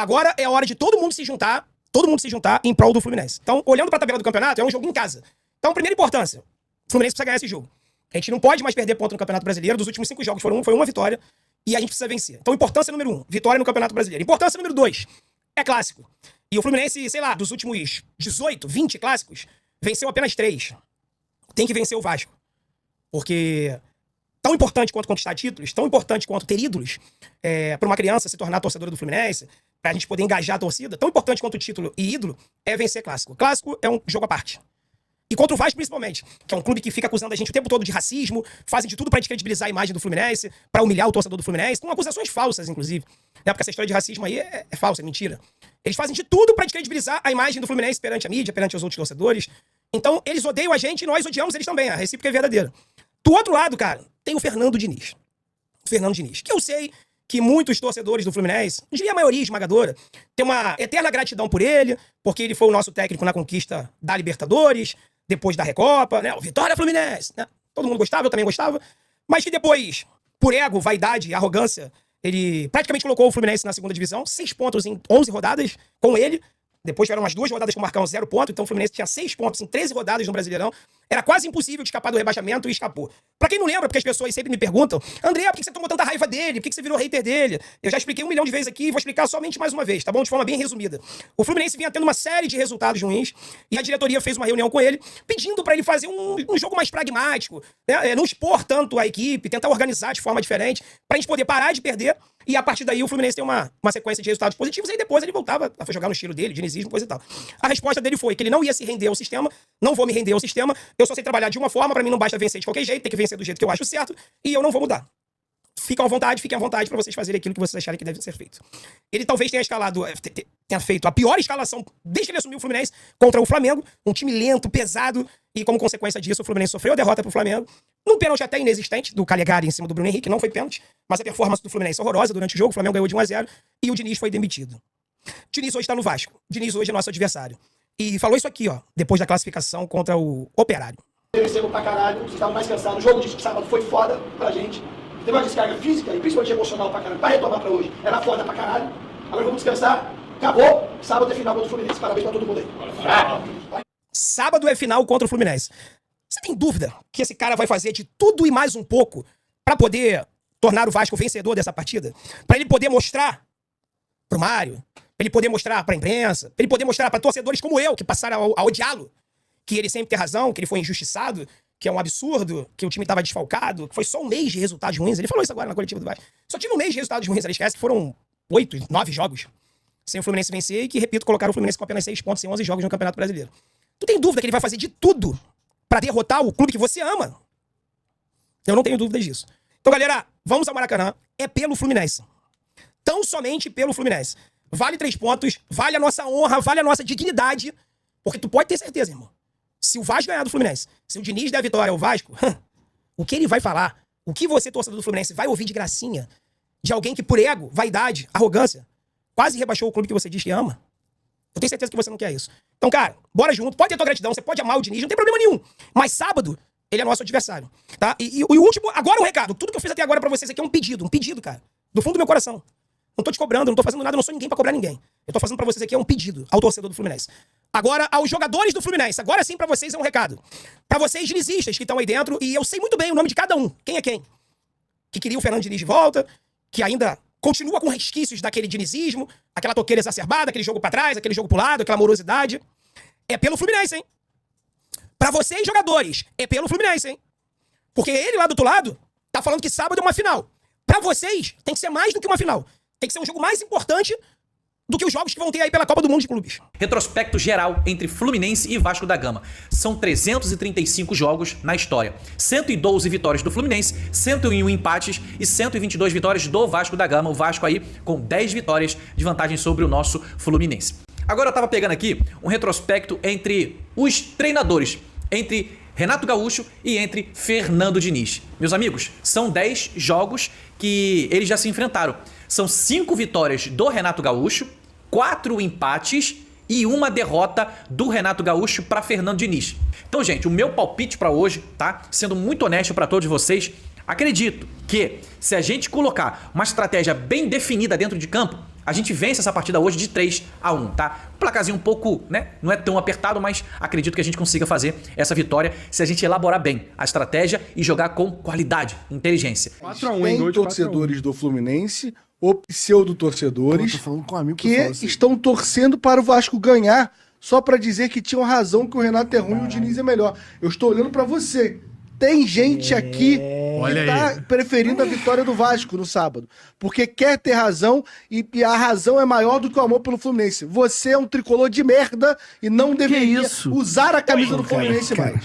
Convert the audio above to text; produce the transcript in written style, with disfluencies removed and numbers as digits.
Agora é a hora de todo mundo se juntar em prol do Fluminense. Então, olhando pra tabela do campeonato, é um jogo em casa. Então, primeira importância, o Fluminense precisa ganhar esse jogo. A gente não pode mais perder ponto no Campeonato Brasileiro. Dos últimos 5 jogos foi uma vitória e a gente precisa vencer. Então, importância número 1, vitória no Campeonato Brasileiro. Importância número 2, é clássico. E o Fluminense, sei lá, dos últimos 18, 20 clássicos, venceu apenas 3. Tem que vencer o Vasco. Porque tão importante quanto conquistar títulos, tão importante quanto ter ídolos, para uma criança se tornar torcedora do Fluminense, pra gente poder engajar a torcida, tão importante quanto título e ídolo, é vencer clássico. Clássico é um jogo à parte. E contra o Vasco, principalmente, que é um clube que fica acusando a gente o tempo todo de racismo, fazem de tudo pra descredibilizar a imagem do Fluminense, pra humilhar o torcedor do Fluminense, com acusações falsas, inclusive. Porque essa história de racismo aí é falsa, é mentira. Eles fazem de tudo pra descredibilizar a imagem do Fluminense perante a mídia, perante os outros torcedores. Então, eles odeiam a gente e nós odiamos eles também. A recíproca é verdadeira. Do outro lado, cara, tem o Fernando Diniz. Fernando Diniz, que eu sei que muitos torcedores do Fluminense, não diria a maioria esmagadora, tem uma eterna gratidão por ele, porque ele foi o nosso técnico na conquista da Libertadores, depois da Recopa, né? O Vitória Fluminense, né? Todo mundo gostava, eu também gostava. Mas que depois, por ego, vaidade e arrogância, ele praticamente colocou o Fluminense na segunda divisão. 6 pontos em 11 rodadas com ele. Depois tiveram umas 2 rodadas com o Marcão 0 ponto. Então o Fluminense tinha 6 pontos em 13 rodadas no Brasileirão. Era quase impossível de escapar do rebaixamento e escapou. Pra quem não lembra, porque as pessoas sempre me perguntam, André, por que você tomou tanta raiva dele? Por que você virou hater dele? Eu já expliquei 1 milhão de vezes aqui e vou explicar somente mais uma vez, tá bom? De forma bem resumida. O Fluminense vinha tendo uma série de resultados ruins e a diretoria fez uma reunião com ele pedindo pra ele fazer um jogo mais pragmático, né? Não expor tanto a equipe, tentar organizar de forma diferente, pra gente poder parar de perder e a partir daí o Fluminense tem uma sequência de resultados positivos e aí depois ele voltava a jogar no estilo dele, dinizismo, coisa e tal. A resposta dele foi que ele não ia se render ao sistema, não vou me render ao sistema, eu só sei trabalhar de uma forma, pra mim não basta vencer de qualquer jeito, tem que vencer do jeito que eu acho certo, e eu não vou mudar. Fiquem à vontade pra vocês fazerem aquilo que vocês acharem que deve ser feito. Ele talvez tenha feito a pior escalação desde que ele assumiu o Fluminense contra o Flamengo, um time lento, pesado, e como consequência disso o Fluminense sofreu a derrota pro Flamengo, num pênalti até inexistente do Calegari em cima do Bruno Henrique, não foi pênalti, mas a performance do Fluminense é horrorosa durante o jogo, o Flamengo ganhou de 1-0 e o Diniz foi demitido. O Diniz hoje tá no Vasco, o Diniz hoje é nosso adversário. E falou isso aqui, ó, depois da classificação contra o Operário. Vencemos pra caralho, vocês estavam mais cansados, o jogo de sábado foi foda pra gente. Teve uma descarga física e principalmente emocional pra caralho, pra retomar pra hoje. Era foda pra caralho. Agora vamos descansar. Acabou. Sábado é final contra o Fluminense. Parabéns pra todo mundo aí. Sábado é final contra o Fluminense. Você tem dúvida que esse cara vai fazer de tudo e mais um pouco pra poder tornar o Vasco vencedor dessa partida? Pra ele poder mostrar pro Mário, pra ele poder mostrar pra imprensa, pra ele poder mostrar pra torcedores como eu, que passaram a odiá-lo, que ele sempre tem razão, que ele foi injustiçado, que é um absurdo, que o time tava desfalcado, que foi só um mês de resultados ruins. Ele falou isso agora na coletiva do Vasco. Só tive um mês de resultados ruins. Ele esquece que foram 8, 9 jogos sem o Fluminense vencer e que, repito, colocaram o Fluminense com apenas 6 pontos em 11 jogos no Campeonato Brasileiro. Tu tem dúvida que ele vai fazer de tudo pra derrotar o clube que você ama? Eu não tenho dúvidas disso. Então, galera, vamos ao Maracanã. É pelo Fluminense. Tão somente pelo Fluminense. Vale 3 pontos, vale a nossa honra, vale a nossa dignidade, porque tu pode ter certeza, irmão. Se o Vasco ganhar do Fluminense, se o Diniz der a vitória ao Vasco, o que ele vai falar? O que você, torcedor do Fluminense, vai ouvir de gracinha de alguém que por ego, vaidade, arrogância, quase rebaixou o clube que você diz que ama? Eu tenho certeza que você não quer isso. Então, cara, bora junto. Pode ter tua gratidão, você pode amar o Diniz, não tem problema nenhum. Mas sábado, ele é nosso adversário, tá? E o último, agora um recado. Tudo que eu fiz até agora pra vocês aqui é um pedido, cara. Do fundo do meu coração. Não tô te cobrando, não tô fazendo nada, eu não sou ninguém pra cobrar ninguém. Eu tô fazendo pra vocês aqui um pedido ao torcedor do Fluminense. Agora, aos jogadores do Fluminense, agora sim pra vocês é um recado. Pra vocês dinizistas que estão aí dentro, e eu sei muito bem o nome de cada um. Quem é quem? Que queria o Fernando Diniz de volta, que ainda continua com resquícios daquele dinizismo, aquela toqueira exacerbada, aquele jogo pra trás, aquele jogo pro lado, aquela morosidade. É pelo Fluminense, hein? Pra vocês, jogadores, é pelo Fluminense, hein? Porque ele lá do outro lado tá falando que sábado é uma final. Pra vocês, tem que ser mais do que uma final. Tem que ser um jogo mais importante do que os jogos que vão ter aí pela Copa do Mundo de Clubes. Retrospecto geral entre Fluminense e Vasco da Gama. São 335 jogos na história. 112 vitórias do Fluminense, 101 empates e 122 vitórias do Vasco da Gama. O Vasco aí com 10 vitórias de vantagem sobre o nosso Fluminense. Agora eu tava pegando aqui um retrospecto entre os treinadores, entre Renato Gaúcho e entre Fernando Diniz. Meus amigos, são 10 jogos que eles já se enfrentaram. São 5 vitórias do Renato Gaúcho, 4 empates e 1 derrota do Renato Gaúcho para Fernando Diniz. Então, gente, o meu palpite para hoje, tá? Sendo muito honesto para todos vocês, acredito que se a gente colocar uma estratégia bem definida dentro de campo, a gente vence essa partida hoje de 3-1, tá? Um placarzinho um pouco, né? Não é tão apertado, mas acredito que a gente consiga fazer essa vitória se a gente elaborar bem a estratégia e jogar com qualidade, inteligência. 4-1, tem torcedores do Fluminense, ou pseudo-torcedores, que estão torcendo para o Vasco ganhar só para dizer que tinham razão, que o Renato é ruim e o Diniz é melhor. Eu estou olhando para você. Tem gente aqui que tá preferindo a vitória do Vasco no sábado, porque quer ter razão e a razão é maior do que o amor pelo Fluminense. Você é um tricolor de merda e não deveria usar a camisa do Fluminense mais.